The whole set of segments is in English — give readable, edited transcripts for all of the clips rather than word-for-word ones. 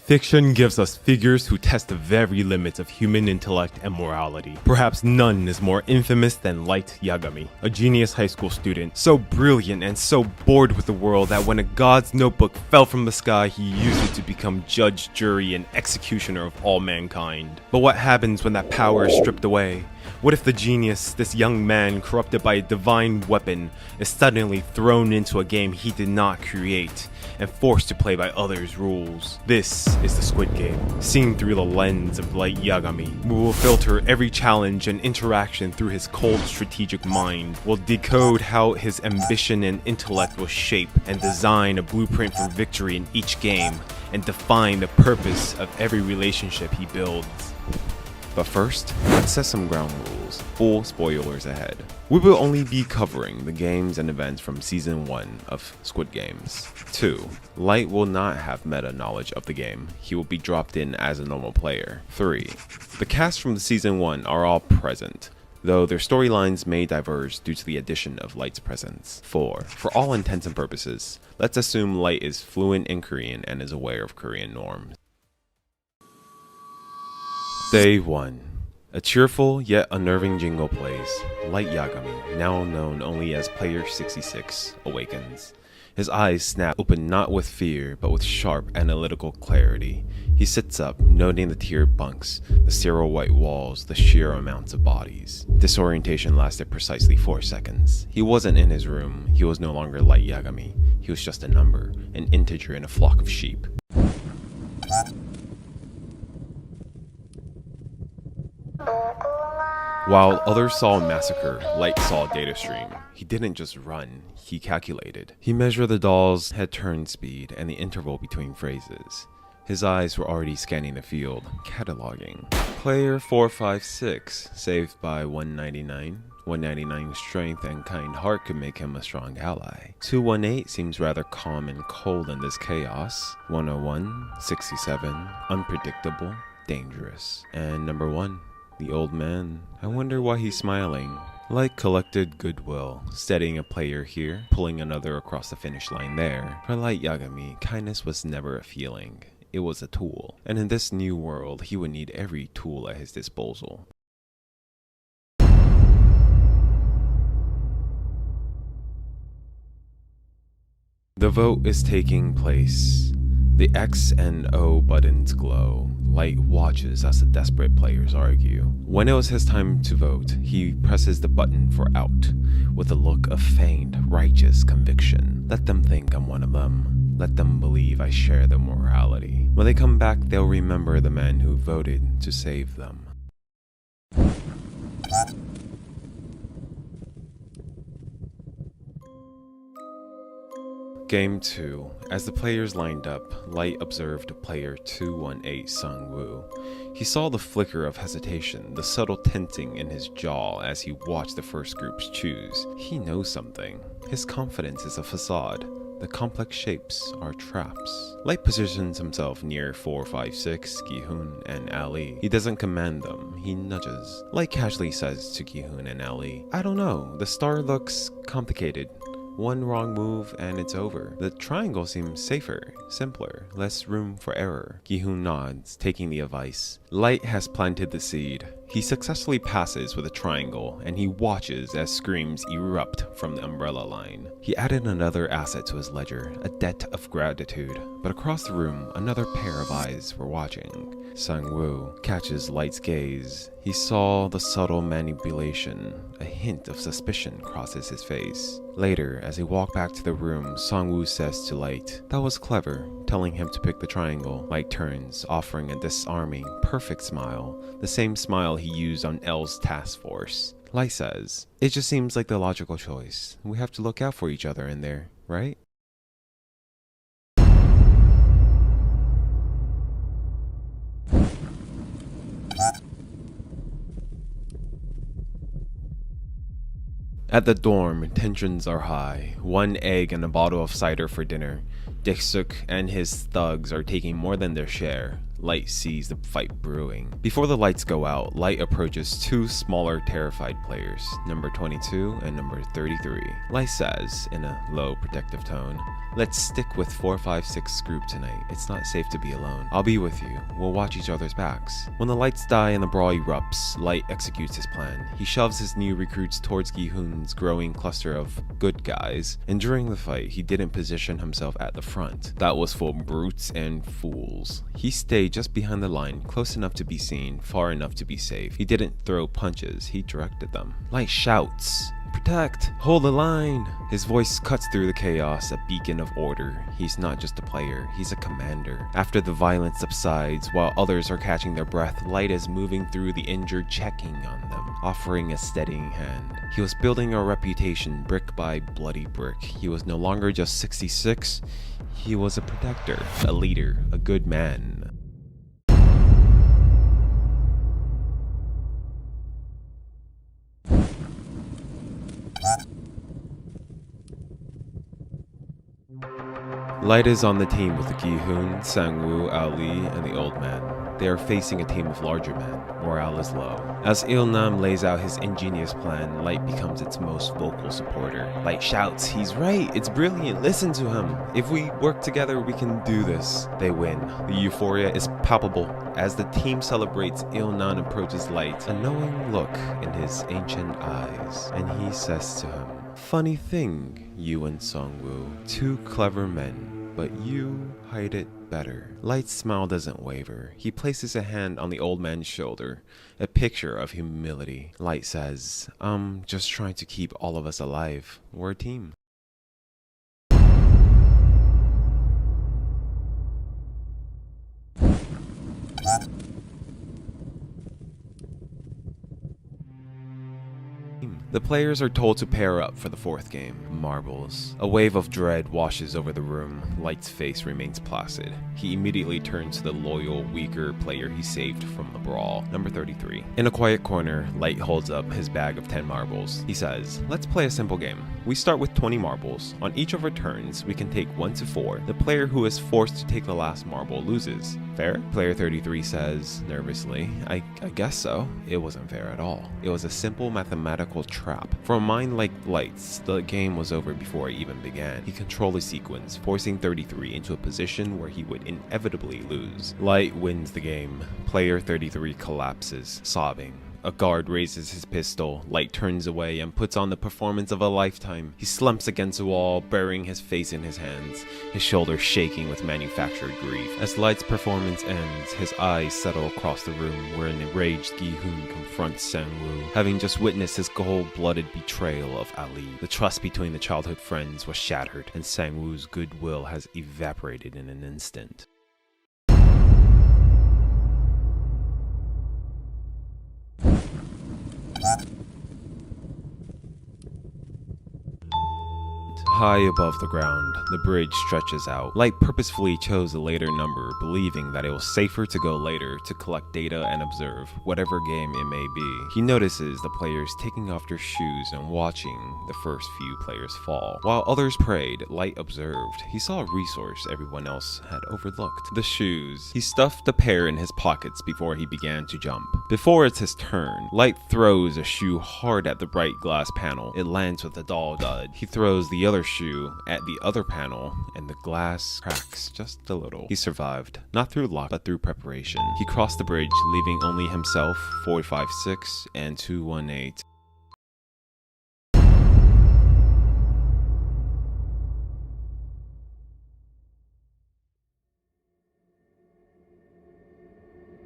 Fiction gives us figures who test the very limits of human intellect and morality. Perhaps none is more infamous than Light Yagami, a genius high school student, so brilliant and so bored with the world that when a god's notebook fell from the sky, he used it to become judge, jury, and executioner of all mankind. But what happens when that power is stripped away? What if the genius, this young man corrupted by a divine weapon, is suddenly thrown into a game he did not create and forced to play by others' rules? This is the Squid Game, seen through the lens of Light Yagami. We will filter every challenge and interaction through his cold strategic mind. We'll decode how his ambition and intellect will shape and design a blueprint for victory in each game and define the purpose of every relationship he builds. But first, let's set some ground rules. Full spoilers ahead. We will only be covering the games and events from Season 1 of Squid Games. 2. Light will not have meta knowledge of the game. He will be dropped in as a normal player. 3. The cast from the Season 1 are all present, though their storylines may diverge due to the addition of Light's presence. 4. For all intents and purposes, let's assume Light is fluent in Korean and is aware of Korean norms. Day 1. A cheerful yet unnerving jingle plays. Light Yagami, now known only as Player 66, awakens. His eyes snap open not with fear, but with sharp analytical clarity. He sits up, noting the tiered bunks, the sterile white walls, the sheer amounts of bodies. Disorientation lasted precisely 4 seconds. He wasn't in his room. He was no longer Light Yagami. He was just a number, an integer in a flock of sheep. While others saw a massacre, Light saw a data stream. He didn't just run, he calculated. He measured the doll's head turn speed and the interval between phrases. His eyes were already scanning the field, cataloging. Player 456, saved by 199. 199 strength and kind heart could make him a strong ally. 218 seems rather calm and cold in this chaos. 101, 67, unpredictable, dangerous. And number 1. The old man. I wonder why he's smiling. Light collected goodwill, steadying a player here, pulling another across the finish line there. For Light Yagami, kindness was never a feeling. It was a tool. And in this new world, he would need every tool at his disposal. The vote is taking place. The X and O buttons glow. Light watches as the desperate players argue. When it was his time to vote, he presses the button for out, with a look of feigned, righteous conviction. Let them think I'm one of them. Let them believe I share their morality. When they come back, they'll remember the man who voted to save them. Game 2. As the players lined up, Light observed player 218 Sung-woo. He saw the flicker of hesitation, the subtle tensing in his jaw as he watched the first groups choose. He knows something. His confidence is a facade. The complex shapes are traps. Light positions himself near 456, Gi-hoon, and Ali. He doesn't command them, he nudges. Light casually says to Gi-hoon and Ali, I don't know, the star looks complicated. One wrong move and it's over. The triangle seems safer, simpler, less room for error. Gi-hoon nods, taking the advice. Light has planted the seed. He successfully passes with a triangle, and he watches as screams erupt from the umbrella line. He added another asset to his ledger, a debt of gratitude. But across the room, another pair of eyes were watching. Sung-woo catches Light's gaze. He saw the subtle manipulation. A hint of suspicion crosses his face. Later, as they walk back to the room, Sung-woo says to Light, that was clever, telling him to pick the triangle. Light turns, offering a disarming, perfect smile, the same smile he used on L's task force. Light says, it just seems like the logical choice. We have to look out for each other in there, right? At the dorm, tensions are high. 1 egg and a bottle of cider for dinner. Dik-suk and his thugs are taking more than their share. Light sees the fight brewing. Before the lights go out, Light approaches two smaller, terrified players, number 22 and number 33. Light says, in a low, protective tone, "Let's stick with 456 group tonight. It's not safe to be alone. I'll be with you. We'll watch each other's backs." When the lights die and the brawl erupts, Light executes his plan. He shoves his new recruits towards Gi-hoon's growing cluster of good guys, and during the fight, he didn't position himself at the front. That was for brutes and fools. He stayed just behind the line, close enough to be seen, far enough to be safe. He didn't throw punches, he directed them. Light shouts, "Protect! Hold the line!" His voice cuts through the chaos, a beacon of order. He's not just a player, he's a commander. After the violence subsides, while others are catching their breath, Light is moving through the injured, checking on them, offering a steadying hand. He was building a reputation brick by bloody brick. He was no longer just 66, he was a protector, a leader, a good man. Light is on the team with Gi-hoon, Sang-woo, Ali, and the old man. They are facing a team of larger men. Morale is low. As Il-nam lays out his ingenious plan, Light becomes its most vocal supporter. Light shouts, "He's right! It's brilliant! Listen to him! If we work together, we can do this." They win. The euphoria is palpable. As the team celebrates, Il-nam approaches Light, a knowing look in his ancient eyes, and he says to him, "Funny thing, you and Song-woo, two clever men, but you hide it better." Light's smile doesn't waver. He places a hand on the old man's shoulder, a picture of humility. Light says, "I'm just trying to keep all of us alive. We're a team." The players are told to pair up for the fourth game, Marbles. A wave of dread washes over the room. Light's face remains placid. He immediately turns to the loyal, weaker player he saved from the brawl, number 33. In a quiet corner, Light holds up his bag of 10 marbles. He says, "Let's play a simple game. We start with 20 marbles. On each of our turns, we can take 1 to 4. The player who is forced to take the last marble loses. Fair?" Player 33 says, nervously, I guess so." It wasn't fair at all. It was a simple mathematical trap. For a mind like Light's, the game was over before it even began. He controlled the sequence, forcing 33 into a position where he would inevitably lose. Light wins the game. Player 33 collapses, sobbing. A guard raises his pistol. Light turns away and puts on the performance of a lifetime. He slumps against a wall, burying his face in his hands, his shoulders shaking with manufactured grief. As Light's performance ends, his eyes settle across the room where an enraged Gi-hoon confronts Sang-woo, having just witnessed his cold-blooded betrayal of Ali. The trust between the childhood friends was shattered, and Sang-woo's goodwill has evaporated in an instant. High above the ground, the bridge stretches out. Light purposefully chose a later number, believing that it was safer to go later to collect data and observe, whatever game it may be. He notices the players taking off their shoes and watching the first few players fall. While others prayed, Light observed. He saw a resource everyone else had overlooked: the shoes. He stuffed a pair in his pockets before he began to jump. Before it's his turn, Light throws a shoe hard at the bright glass panel. It lands with a dull thud. He throws the other shoe at the other panel, and the glass cracks just a little. He survived, not through luck, but through preparation. He crossed the bridge, leaving only himself, 456, and 218.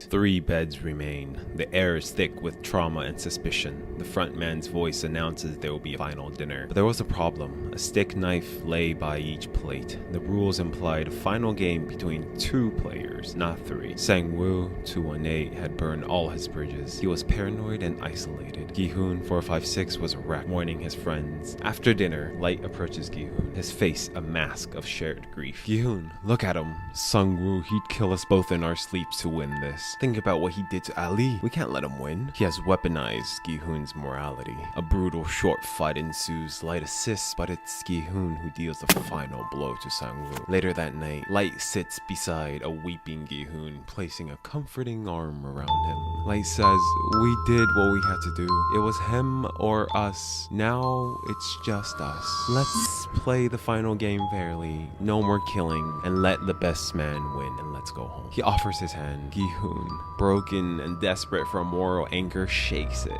Three beds remain. The air is thick with trauma and suspicion. The front man's voice announces there will be a final dinner. But there was a problem. A stick knife lay by each plate. The rules implied a final game between 2 players, not 3. Sang-woo, 218, had burned all his bridges. He was paranoid and isolated. Gi-hoon, 456, was a wreck, mourning his friends. After dinner, Light approaches Gi-hoon, his face a mask of shared grief. "Gi-hoon, look at him. Sang-woo, he'd kill us both in our sleeps to win this." Think about what he did to Ali. We can't let him win. He has weaponized Gi-hoon's morality. A brutal short fight ensues. Light assists, but it's Gi-hoon who deals the final blow to Sang-woo. Later that night, Light sits beside a weeping Gi-hoon, placing a comforting arm around him. Light says, "We did what we had to do. It was him or us. Now it's just us. Let's play the final game fairly. No more killing, and let the best man win, and let's go home." He offers his hand. Gi-hoon, broken and desperate from moral anger, shakes it.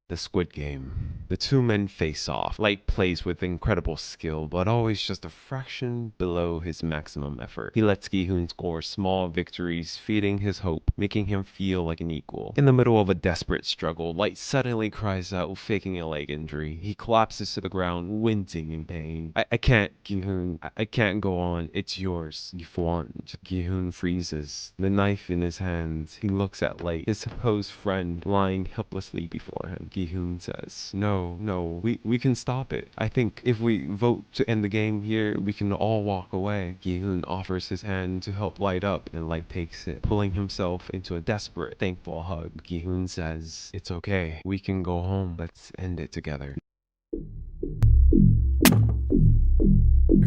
The Squid Game. The two men face off. Light plays with incredible skill, but always just a fraction below his maximum effort. He lets Gi-hoon score small victories, feeding his hope, making him feel like an equal. In the middle of a desperate struggle, Light suddenly cries out, faking a leg injury. He collapses to the ground, wincing in pain. I can't, Gi-hoon. I can't go on. It's yours, if you want. Gi-hoon freezes, the knife in his hand. He looks at Light, his supposed friend, lying helplessly before him. Gi-hoon says, No, we can stop it. I think if we vote to end the game here, we can all walk away. Gi-hoon offers his hand to help Light up, and Light takes it, pulling himself into a desperate, thankful hug. Gi-hoon says, "It's okay. We can go home. Let's end it together."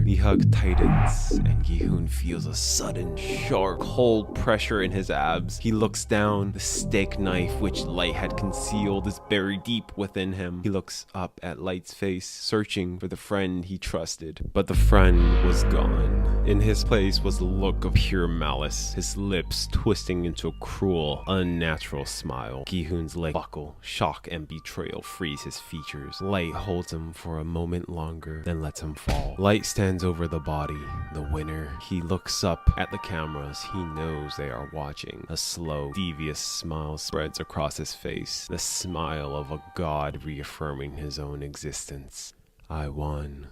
The hug tightens, and Gi-hoon feels a sudden, sharp, cold pressure in his abs. He looks down. The steak knife which Light had concealed is buried deep within him. He looks up at Light's face, searching for the friend he trusted. But the friend was gone. In his place was a look of pure malice, his lips twisting into a cruel, unnatural smile. Gi-hoon's leg buckle, shock and betrayal freeze his features. Light holds him for a moment longer, then lets him fall. Light stands over the body, the winner. He looks up at the cameras. He knows they are watching. A slow, devious smile spreads across his face, the smile of a god reaffirming his own existence. I won.